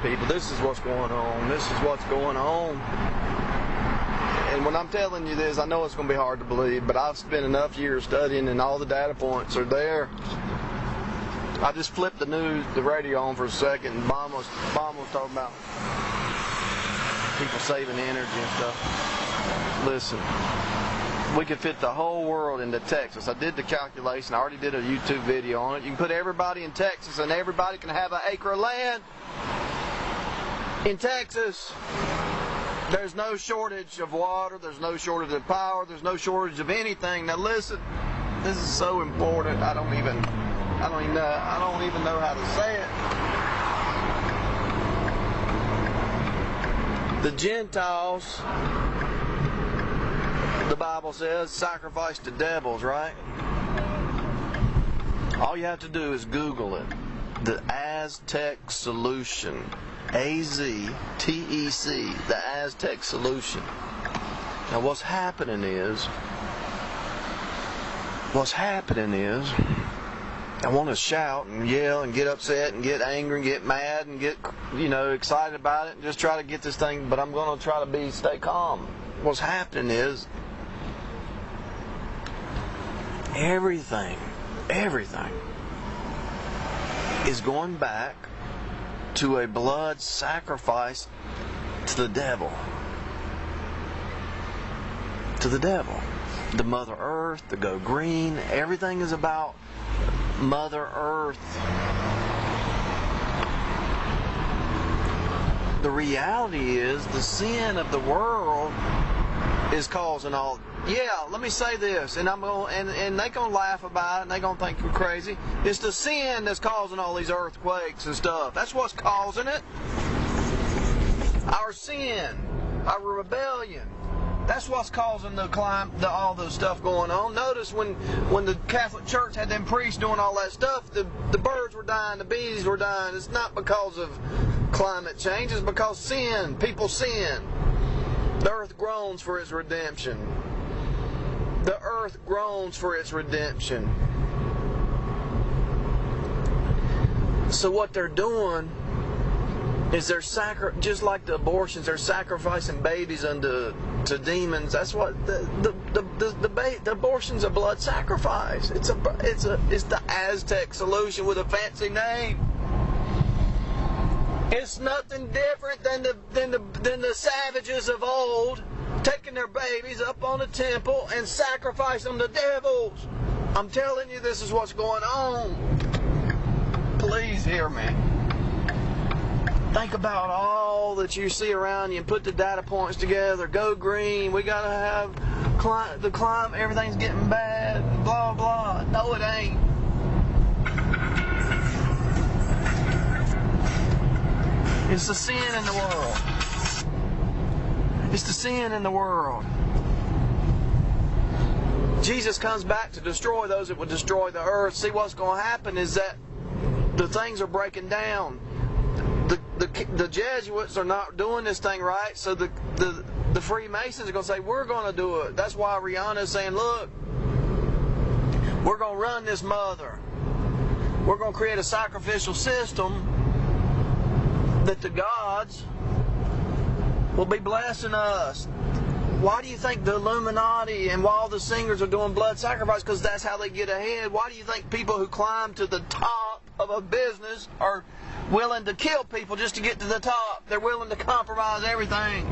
people, this is what's going on. This is what's going on. And when I'm telling you this, I know it's going to be hard to believe, but I've spent enough years studying and all the data points are there. I just flipped the radio on for a second, and Mom was talking about people saving energy and stuff. Listen, we could fit the whole world into Texas. I did the calculation. I already did a YouTube video on it. You can put everybody in Texas, and everybody can have an acre of land in Texas. There's no shortage of water. There's no shortage of power. There's no shortage of anything. Now listen, this is so important. I don't even know how to say it. The Gentiles, the Bible says, sacrifice to devils, right? All you have to do is Google it. The Aztec solution. A-Z-T-E-C. The Aztec solution. Now what's happening is I want to shout and yell and get upset and get angry and get mad and get, excited about it and just try to get this thing, but I'm going to try to stay calm. What's happening is everything is going back to a blood sacrifice to the devil. To the devil. The Mother Earth, the Go Green, everything is about Mother Earth. The reality is the sin of the world is causing all. Yeah, let me say this, and and they gonna laugh about it, and they gonna think we're crazy. It's the sin that's causing all these earthquakes and stuff. That's what's causing it. Our sin, our rebellion. That's what's causing all the stuff going on. Notice when the Catholic Church had them priests doing all that stuff, the birds were dying, the bees were dying. It's not because of climate change. It's because sin. People sin. The earth groans for its redemption. The earth groans for its redemption. So what they're doing is just like the abortions, they're sacrificing babies to demons. That's what the abortion's a blood sacrifice. It's the Aztec solution with a fancy name. It's nothing different than the savages of old taking their babies up on a temple and sacrificing them to devils. I'm telling you, this is what's going on. Please hear me. Think about all that you see around you and put the data points together. Go green. We gotta have the climate. Everything's getting bad. Blah blah. No, it ain't. It's the sin in the world. It's the sin in the world. Jesus comes back to destroy those that would destroy the earth. See, what's going to happen is that the things are breaking down. The Jesuits are not doing this thing right, so the Freemasons are going to say, we're going to do it. That's why Rihanna is saying, look, we're going to run this mother. We're going to create a sacrificial system that the gods will be blessing us. Why do you think the Illuminati and all the singers are doing blood sacrifice? Because that's how they get ahead. Why do you think people who climb to the top of a business are willing to kill people just to get to the top? They're willing to compromise everything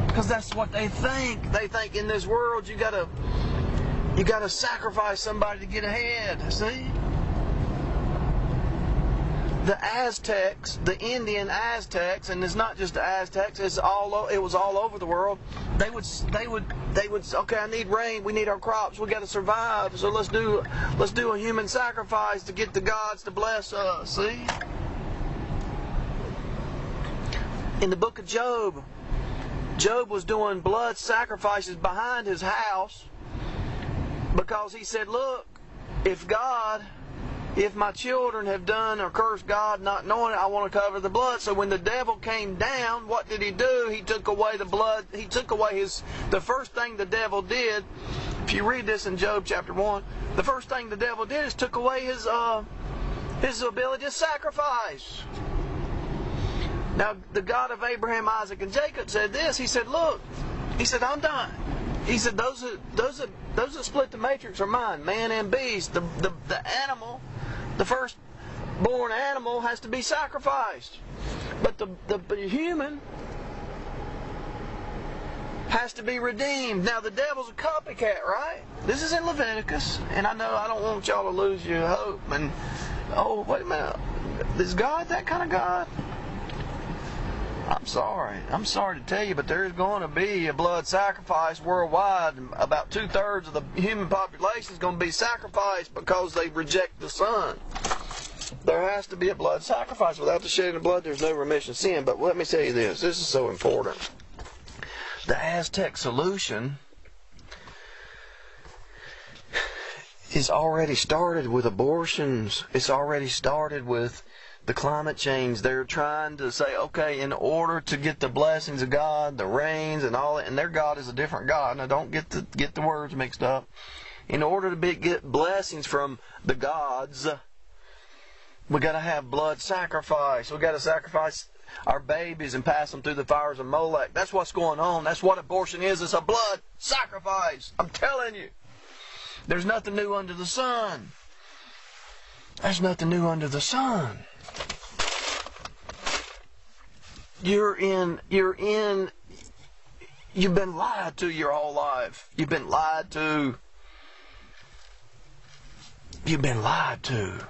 because that's what they think. They think in this world you gotta sacrifice somebody to get ahead. See? The Aztecs, the Indian Aztecs, and it's not just the Aztecs, it was all over the world. They would okay, I need rain, we need our crops, we got to survive, so let's do a human sacrifice to get the gods to bless us. See? In the book of Job, Job was doing blood sacrifices behind his house because he said, look, if my children have done or cursed God not knowing it, I want to cover the blood. So when the devil came down, what did he do? He took away the blood. He took away the first thing the devil did. If you read this in Job chapter 1, the first thing the devil did is took away his ability to sacrifice. Now, the God of Abraham, Isaac, and Jacob said this. He said, look, he said, I'm done. He said, those that split the matrix are mine, man and beast. The animal, the firstborn animal has to be sacrificed. But the human has to be redeemed. Now, the devil's a copycat, right? This is in Leviticus, and I know I don't want y'all to lose your hope. And, oh, wait a minute. Is God that kind of God? I'm sorry to tell you, but there's going to be a blood sacrifice worldwide. About 2/3 of the human population is going to be sacrificed because they reject the Son. There has to be a blood sacrifice. Without the shedding of blood, there's no remission of sin. But let me tell you this. This is so important. The Aztec solution is already started with abortions. It's already started with the climate change. They're trying to say, okay, in order to get the blessings of God, the rains and all that, and their God is a different God. Now, don't get the words mixed up. In order to get blessings from the gods, we got to have blood sacrifice. We got to sacrifice our babies and pass them through the fires of Molech. That's what's going on. That's what abortion is. It's a blood sacrifice. I'm telling you. There's nothing new under the sun. There's nothing new under the sun. You've been lied to your whole life. You've been lied to. You've been lied to.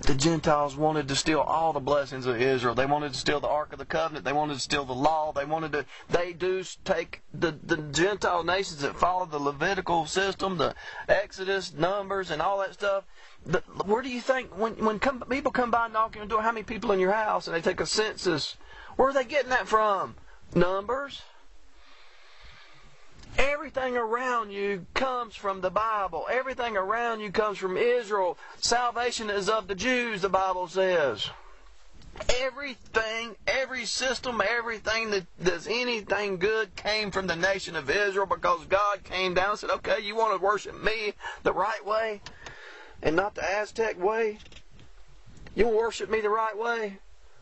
The Gentiles wanted to steal all the blessings of Israel. They wanted to steal the Ark of the Covenant. They wanted to steal the law. They do take the Gentile nations that follow the Levitical system, the Exodus, Numbers, and all that stuff. Where do you think, when people come by knocking on the door, how many people in your house, and they take a census, where are they getting that from? Numbers? Everything around you comes from the Bible. Everything around you comes from Israel. Salvation is of the Jews, the Bible says. Everything, every system, everything that does anything good came from the nation of Israel, because God came down and said, okay, you want to worship me the right way and not the Aztec way? You want to worship me the right way?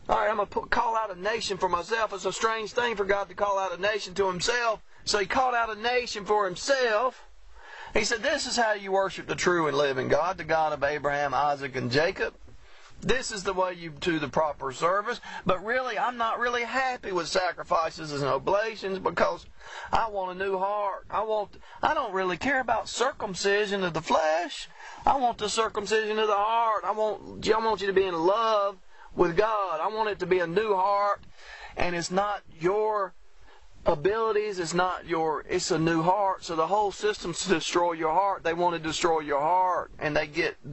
All right, I'm going to call out a nation for myself. It's a strange thing for God to call out a nation to himself. So he called out a nation for himself. He said, this is how you worship the true and living God, the God of Abraham, Isaac, and Jacob. This is the way you do the proper service. But really, I'm not really happy with sacrifices and oblations, because I want a new heart. I don't really care about circumcision of the flesh. I want the circumcision of the heart. I want you to be in love with God. I want it to be a new heart, and it's not your abilities, it's a new heart. So the whole system's to destroy your heart. They want to destroy your heart, and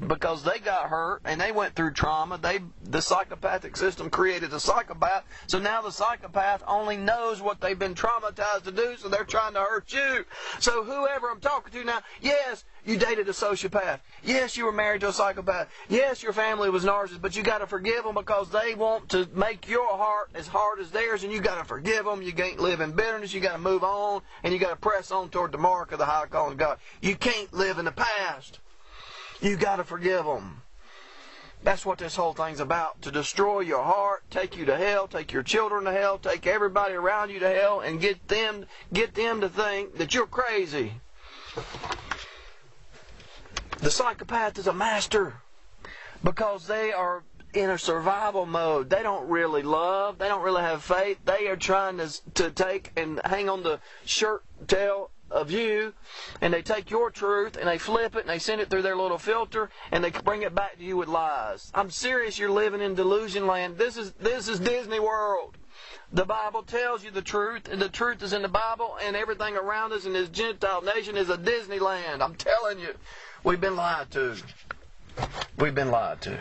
because they got hurt and they went through trauma. The psychopathic system created a psychopath. So now the psychopath only knows what they've been traumatized to do. So they're trying to hurt you. So whoever I'm talking to now, yes, you dated a sociopath. Yes, you were married to a psychopath. Yes, your family was narcissist, but you got to forgive them, because they want to make your heart as hard as theirs, and you got to forgive them. You can't live in bitterness. You got to move on, and you got to press on toward the mark of the high calling of God. You can't live in the past. You got to forgive them. That's what this whole thing's about, to destroy your heart, take you to hell, take your children to hell, take everybody around you to hell, and get them to think that you're crazy. The psychopath is a master, because they are in a survival mode. They don't really love. They don't really have faith. They are trying to take and hang on the shirt tail of you, and they take your truth and they flip it and they send it through their little filter, and they bring it back to you with lies. I'm serious. You're living in delusion land. This is Disney World. The Bible tells you the truth, and the truth is in the Bible, and everything around us in this Gentile nation is a Disneyland. I'm telling you. We've been lied to. We've been lied to.